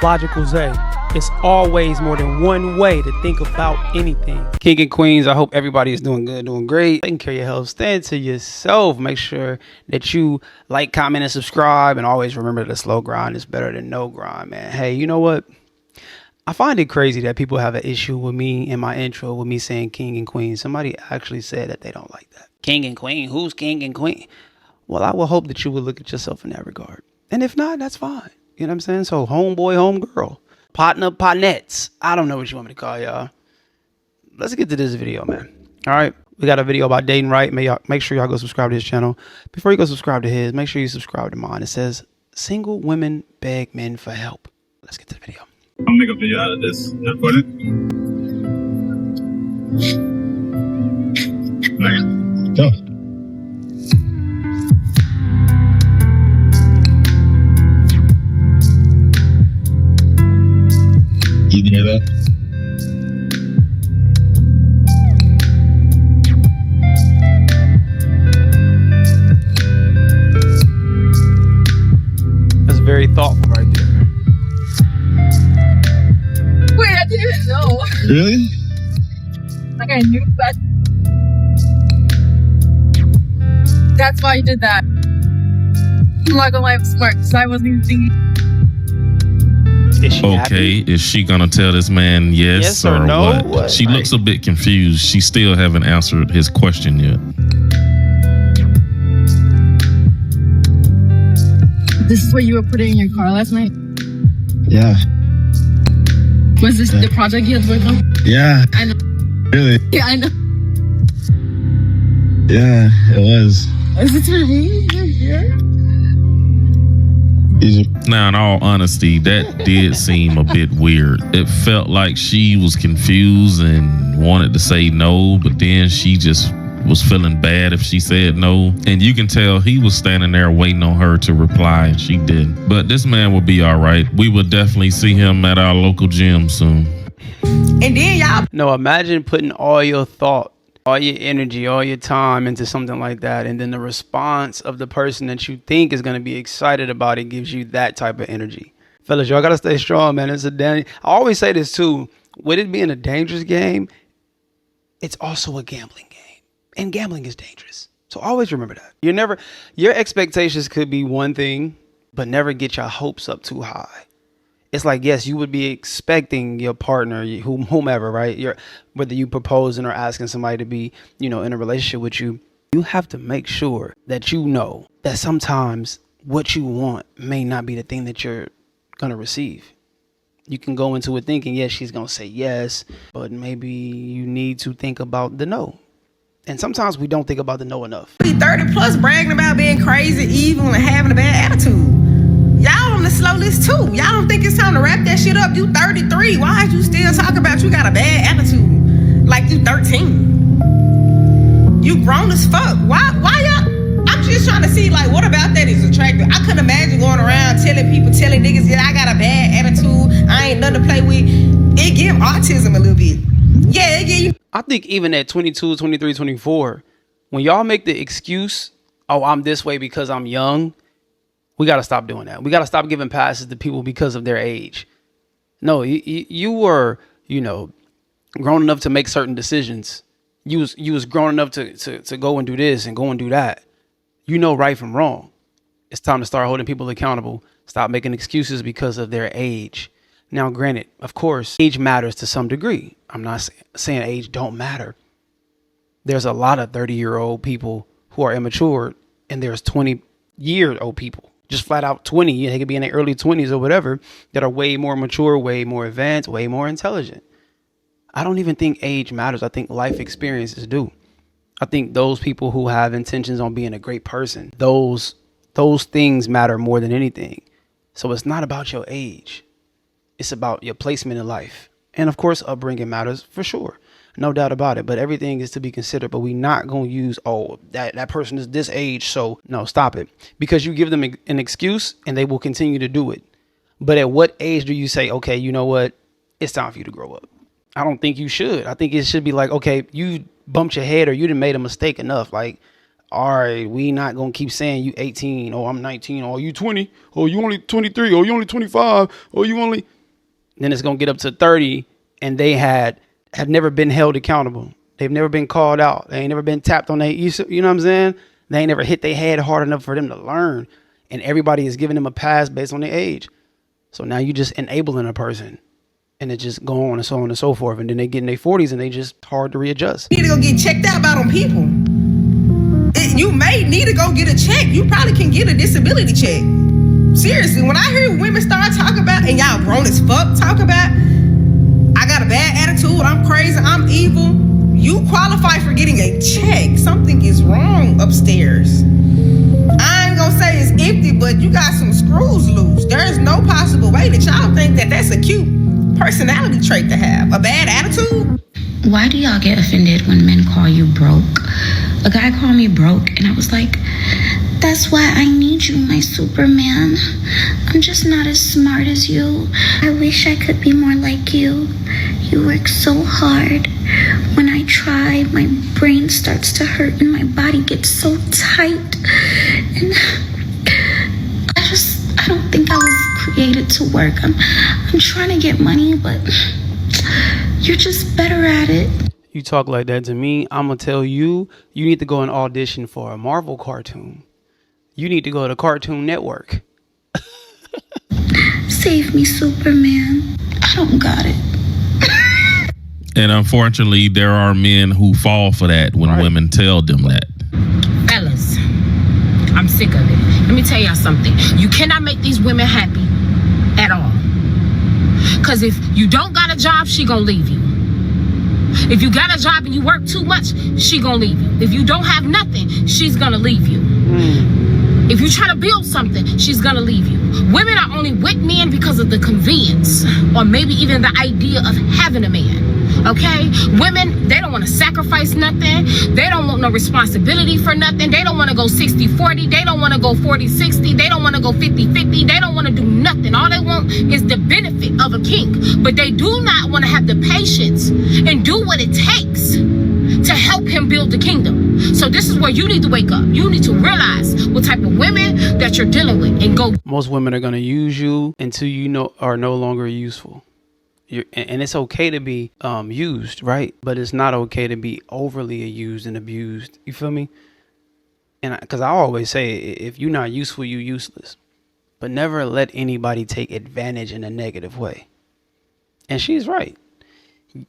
Logical Zay. It's always more than one way to think about anything. King and queens, I hope everybody is doing good, doing great. Taking care of your health. Stand to yourself. Make sure that you like, comment, and subscribe. And always remember that slow grind is better than no grind, man. Hey, you know what? I find it crazy that people have an issue with me in my intro with me saying king and queen. Somebody actually said that they don't like that. King and queen? Who's king and queen? Well, I will hope that you would look at yourself in that regard. And if not, that's fine. You know what I'm saying? So homeboy, homegirl. Partner, partnettes. I don't know what you want me to call y'all. Let's get to this video, man. All right. We got a video about dating right. Make sure y'all go subscribe to his channel. Before you go subscribe to his, make sure you subscribe to mine. It says, single women beg men for help. Let's get to the video. I'll make a video out of this and put it. Alright, go. You can hear that? That's very thoughtful right there. Wait, I didn't even know. Really? Like I knew that. That's why you did that. I'm not gonna lie, I'm smart because I wasn't even thinking. Is she Okay, happy? is she gonna tell this man yes or no? what? She looks a bit confused. She still haven't answered his question yet. This is what you were putting in your car last night? Yeah. Was this the project you had worked on? Yeah. I know. Really? Yeah, I know. Yeah, it was. Is it really? Yeah. Now, in all honesty, that did seem a bit weird. It felt like she was confused and wanted to say no, but then she just was feeling bad if she said no. And you can tell he was standing there waiting on her to reply, and she didn't. But this man will be all right. We will definitely see him at our local gym soon. And then y'all. No, imagine putting all your thought, all your energy, all your time into something like that, and then the response of the person that you think is going to be excited about it gives you that type of energy. Fellas, y'all got to stay strong, man. I always say this too. With it being a dangerous game, it's also a gambling game. And gambling is dangerous. So always remember that. Your expectations could be one thing, but never get your hopes up too high. It's like, yes, you would be expecting your partner, whomever, right? Whether you proposing or asking somebody to be, in a relationship with you, you have to make sure that you know that sometimes what you want may not be the thing that you're going to receive. You can go into it thinking, yes, she's going to say yes, but maybe you need to think about the no. And sometimes we don't think about the no enough. 30 plus bragging about being crazy, evil, and having a bad attitude. Y'all on the slow list too. Y'all don't think it's time to wrap that shit up? You 33. Why is you still talking about you got a bad attitude? Like you 13. You grown as fuck. Why y'all? I'm just trying to see, like, what about that is attractive? I couldn't imagine going around telling niggas, yeah, I got a bad attitude. I ain't nothing to play with. It give autism a little bit. Yeah, it give you. I think even at 22, 23, 24, when y'all make the excuse, oh, I'm this way because I'm young, we got to stop doing that. We got to stop giving passes to people because of their age. No, you were, grown enough to make certain decisions. You was grown enough to go and do this and go and do that. You know right from wrong. It's time to start holding people accountable. Stop making excuses because of their age. Now, granted, of course, age matters to some degree. I'm not saying age don't matter. There's a lot of 30-year-old people who are immature, and there's 20-year-old people, just flat out 20. They could be in their early 20s or whatever, that are way more mature, way more advanced, way more intelligent. I don't even think age matters. I think life experiences do. I think those people who have intentions on being a great person, those things matter more than anything. So it's not about your age. It's about your placement in life. And of course, upbringing matters for sure. No doubt about it. But everything is to be considered. But we're not going to use, that person is this age. So no, stop it. Because you give them an excuse and they will continue to do it. But at what age do you say, okay, you know what? It's time for you to grow up. I don't think you should. I think it should be like, okay, you bumped your head or you done made a mistake enough. Like, all right, we not going to keep saying you 18 or I'm 19 or you 20 or you only 23 or you only 25 or you only... Then it's gonna get up to 30, and they have never been held accountable. They've never been called out. They ain't never been tapped on their, you know what I'm saying? They ain't never hit their head hard enough for them to learn. And everybody is giving them a pass based on their age. So now you just enabling a person, and it just go on and so on and so forth. And then they get in their 40s and they just hard to readjust. You need to go get checked out by them people. You may need to go get a check. You probably can get a disability check. Seriously, when I hear women start talking about, and y'all grown as fuck talk about, I got a bad attitude, I'm crazy, I'm evil. You qualify for getting a check. Something is wrong upstairs. I ain't gonna say it's empty, but you got some screws loose. There's no possible way that y'all think that that's a cute personality trait to have. A bad attitude? Why do y'all get offended when men call you broke? A guy called me broke, and I was like, that's why I need you, my Superman. I'm just not as smart as you. I wish I could be more like you. You work so hard. When I try, my brain starts to hurt and my body gets so tight. And I don't think I was created to work. I'm trying to get money, but you're just better at it. You talk like that to me, I'm gonna tell you, you need to go and audition for a Marvel cartoon. You need to go to Cartoon Network. Save me, Superman. I don't got it. And unfortunately, there are men who fall for that when women tell them that. Fellas, I'm sick of it. Let me tell y'all something. You cannot make these women happy at all. Because if you don't got a job, she gonna leave you. If you got a job and you work too much, she gonna leave you. If you don't have nothing, she's gonna leave you. If you try to build something, she's gonna leave you. Women are only with men because of the convenience, or maybe even the idea of having a man. Okay? Women, they don't want to sacrifice nothing. They don't want no responsibility for nothing. They don't want to go 60-40. They don't want to go 40-60. They don't want to go 50-50. They don't want to do nothing. All they want is the benefit of a king. But they do not want to have the patience and do what it takes to help him build the kingdom. So this is where you need to wake up. You need to realize what type of women that you're dealing with and go. Most women are going to use you until you are no longer useful. And it's okay to be used, right? But it's not okay to be overly used and abused. You feel me? And because I always say, if you're not useful, you're useless. But never let anybody take advantage in a negative way. And she's right.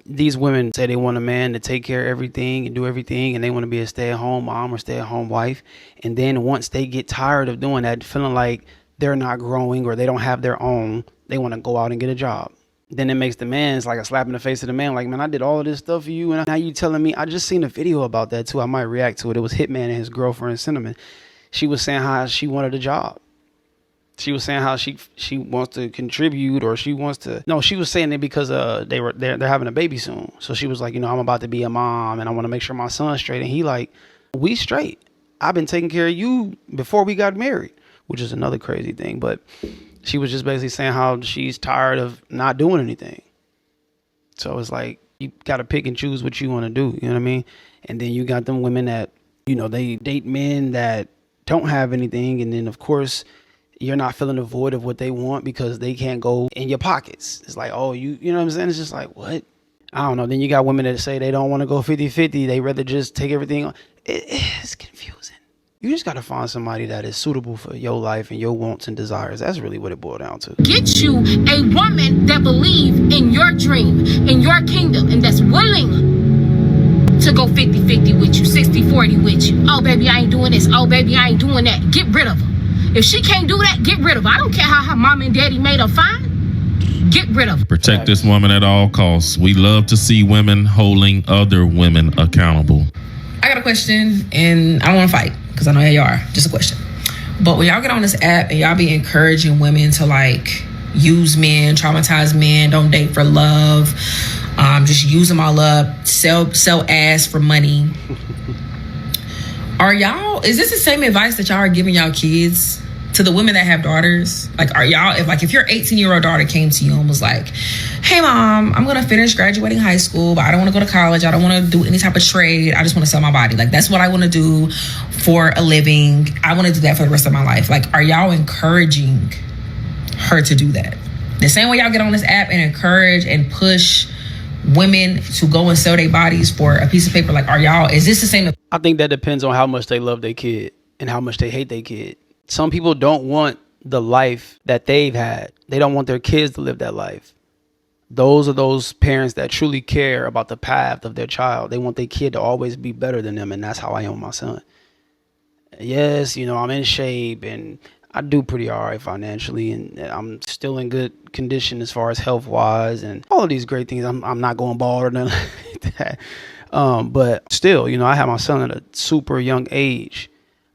These women say they want a man to take care of everything and do everything, and they want to be a stay-at-home mom or stay-at-home wife. And then once they get tired of doing that, feeling like they're not growing or they don't have their own, they want to go out and get a job. Then it makes the man, it's like a slap in the face of the man. Like, man, I did all of this stuff for you, and now you telling me. I just seen a video about that too. I might react to it. It was Hitman and his girlfriend Cinnamon. She was saying how she wanted a job. She was saying how she wants to contribute, or she wants to. No, she was saying it because they're having a baby soon. So she was like, you know, I'm about to be a mom, and I want to make sure my son's straight. And he like, we straight. I've been taking care of you before we got married, which is another crazy thing, but. She was just basically saying how she's tired of not doing anything. So it's like, you got to pick and choose what you want to do. You know what I mean? And then you got them women that, you know, they date men that don't have anything. And then, of course, you're not filling the void of what they want because they can't go in your pockets. It's like, oh, you know what I'm saying? It's just like, what? I don't know. Then you got women that say they don't want to go 50-50. They rather just take everything. It's confusing. You just got to find somebody that is suitable for your life and your wants and desires. That's really what it boiled down to. Get you a woman that believes in your dream, in your kingdom, and that's willing to go 50-50 with you, 60-40 with you. Oh, baby, I ain't doing this. Oh, baby, I ain't doing that. Get rid of her. If she can't do that, get rid of her. I don't care how her mom and daddy made her fine. Get rid of her. Protect this woman at all costs. We love to see women holding other women accountable. I got a question, and I don't want to fight because I know how y'all are. Just a question. But when y'all get on this app and y'all be encouraging women to like use men, traumatize men, don't date for love, just use them all up, sell ass for money. Is this the same advice that y'all are giving y'all kids to the women that have daughters? Like, if your 18-year-old daughter came to you and was like, hey mom, I'm gonna finish graduating high school, but I don't want to go to college, I don't want to do any type of trade, I just want to sell my body, like that's what I want to do for a living, I want to do that for the rest of my life. Like, are y'all encouraging her to do that? The same way y'all get on this app and encourage and push women to go and sell their bodies for a piece of paper, like, is this the same? I think that depends on how much they love their kid and how much they hate their kid. Some people don't want the life that they've had. They don't want their kids to live that life. Those are those parents that truly care about the path of their child. They want their kid to always be better than them, and that's how I am with my son. Yes, I'm in shape and I do pretty all right financially, and I'm still in good condition as far as health wise and all of these great things. I'm not going bald or nothing like that. But still, I have my son at a super young age.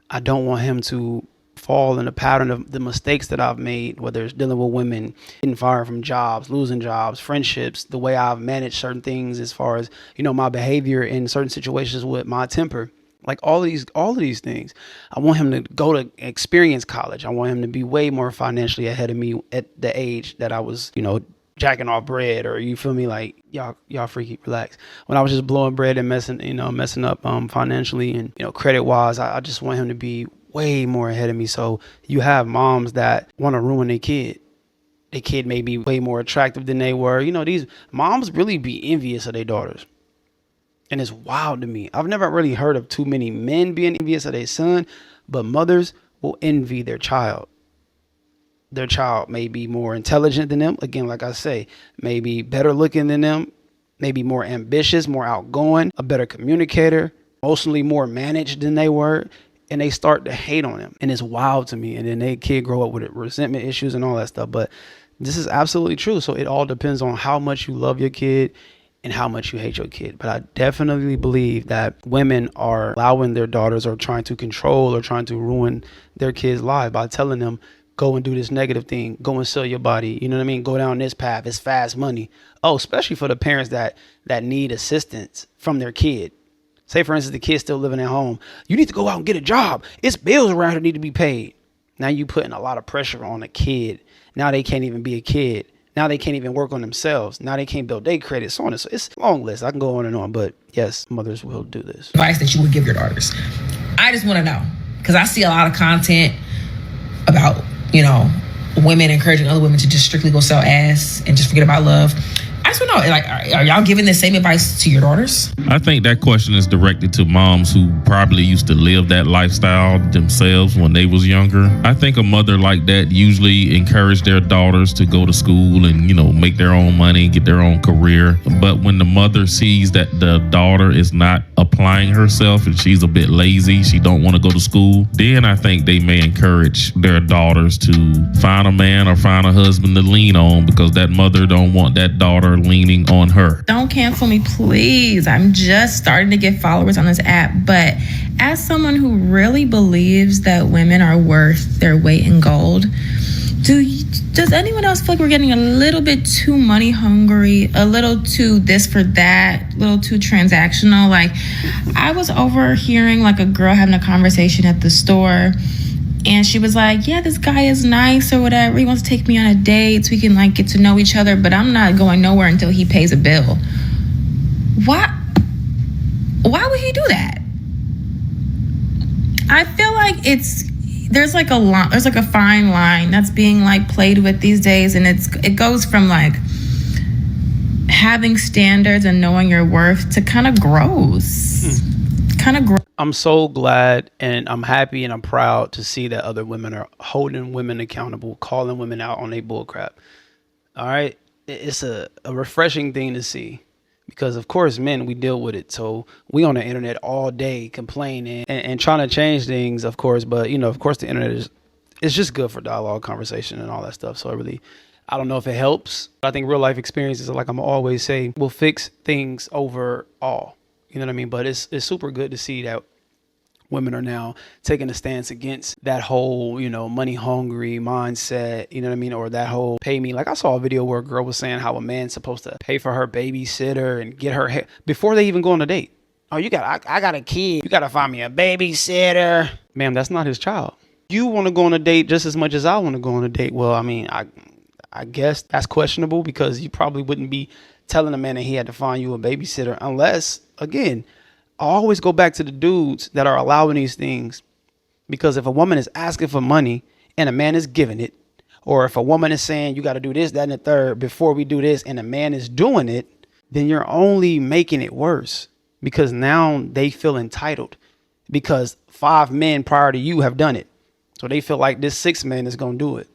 I don't want him to fall in the pattern of the mistakes that I've made, whether it's dealing with women, getting fired from jobs, losing jobs, friendships, the way I've managed certain things as far as, my behavior in certain situations with my temper. Like all of these things. I want him to go to experience college. I want him to be way more financially ahead of me at the age that I was, jacking off bread, or you feel me, like y'all freaky, relax. When I was just blowing bread and messing up financially and credit wise, I just want him to be way more ahead of me. So you have moms that want to ruin their kid. Their kid may be way more attractive than they were. These moms really be envious of their daughters. And it's wild to me. I've never really heard of too many men being envious of their son, but mothers will envy their child. Their child may be more intelligent than them. Again, like I say, maybe better looking than them, maybe more ambitious, more outgoing, a better communicator, emotionally more managed than they were. And they start to hate on them. And it's wild to me. And then their kid grow up with resentment issues and all that stuff. But this is absolutely true. So it all depends on how much you love your kid and how much you hate your kid. But I definitely believe that women are allowing their daughters or trying to control or trying to ruin their kids' lives by telling them, go and do this negative thing, go and sell your body, you know what I mean? Go down this path, it's fast money. Oh, especially for the parents that need assistance from their kid. Say, for instance, the kid's still living at home. You need to go out and get a job. It's bills around here that need to be paid. Now you putting a lot of pressure on a kid. Now they can't even be a kid. Now they can't even work on themselves. Now they can't build their credit, so on and so. It's a long list. I can go on and on, but yes, mothers will do this. Advice that you would give your daughters. I just want to know, because I see a lot of content about, women encouraging other women to just strictly go sell ass and just forget about love. I just want to know, like, are y'all giving the same advice to your daughters? I think that question is directed to moms who probably used to live that lifestyle themselves when they was younger. I think a mother like that usually encouraged their daughters to go to school and, make their own money, get their own career. But when the mother sees that the daughter is not applying herself and she's a bit lazy, she don't want to go to school, then I think they may encourage their daughters to find a man or find a husband to lean on, because that mother don't want that daughter leaning on her. Don't cancel me, please. I'm just starting to get followers on this app, but as someone who really believes that women are worth their weight in gold, does anyone else feel like we're getting a little bit too money hungry, a little too this for that, a little too transactional? Like, I was overhearing like a girl having a conversation at the store, and she was like, yeah, this guy is nice or whatever. He wants to take me on a date so we can like get to know each other, but I'm not going nowhere until he pays a bill. Why would he do that? I feel like there's like a fine line that's being like played with these days, and it goes from like having standards and knowing your worth to kind of gross. I'm so glad and I'm happy and I'm proud to see that other women are holding women accountable, calling women out on their bullcrap. All right. It's a refreshing thing to see, because of course, men, we deal with it. So we on the internet all day complaining and trying to change things, of course. But, of course, the internet it's just good for dialogue, conversation and all that stuff. So I don't know if it helps. But I think real life experiences, like I'm always say, will fix things overall. You know what I mean? But it's super good to see that women are now taking a stance against that whole, money hungry mindset, you know what I mean? Or that whole pay me. Like I saw a video where a girl was saying how a man's supposed to pay for her babysitter and get her hair before they even go on a date. Oh, I got a kid. You got to find me a babysitter. Ma'am, that's not his child. You want to go on a date just as much as I want to go on a date. Well, I mean, I guess that's questionable, because you probably wouldn't be telling a man that he had to find you a babysitter unless, again, I always go back to the dudes that are allowing these things, because if a woman is asking for money and a man is giving it, Or if a woman is saying you got to do this, that, and the third before we do this, and a man is doing it, then you're only making it worse, because now they feel entitled because 5 men prior to you have done it. So they feel like this 6th man is going to do it.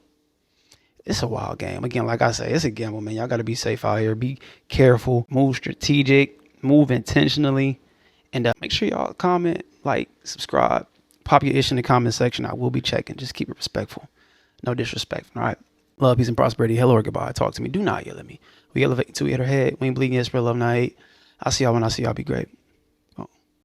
It's a wild game. Again, like I say, it's a gamble, man. Y'all got to be safe out here. Be careful. Move strategic. Move intentionally. And make sure y'all comment, like, subscribe. Pop your ish in the comment section. I will be checking. Just keep it respectful. No disrespect. All right. Love, peace, and prosperity. Hello or goodbye. Talk to me. Do not yell at me. We elevate to hit our head. We ain't bleeding. Yes, spread love, not hate. I'll see y'all when I see y'all. Be great.